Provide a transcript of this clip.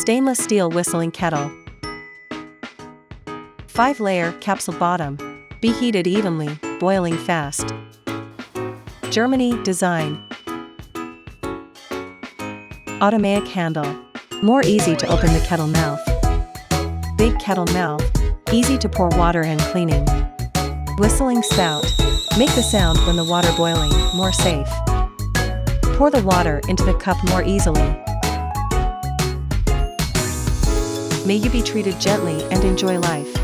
Stainless steel whistling kettle. 5-layer capsule bottom. Be heated evenly, boiling fast. Germany design. Automatic handle. More easy to open the kettle mouth. Big kettle mouth. Easy to pour water and cleaning. Whistling spout. Make the sound when the water boiling, more safe. Pour the water into the cup more easily. May you be treated gently and enjoy life.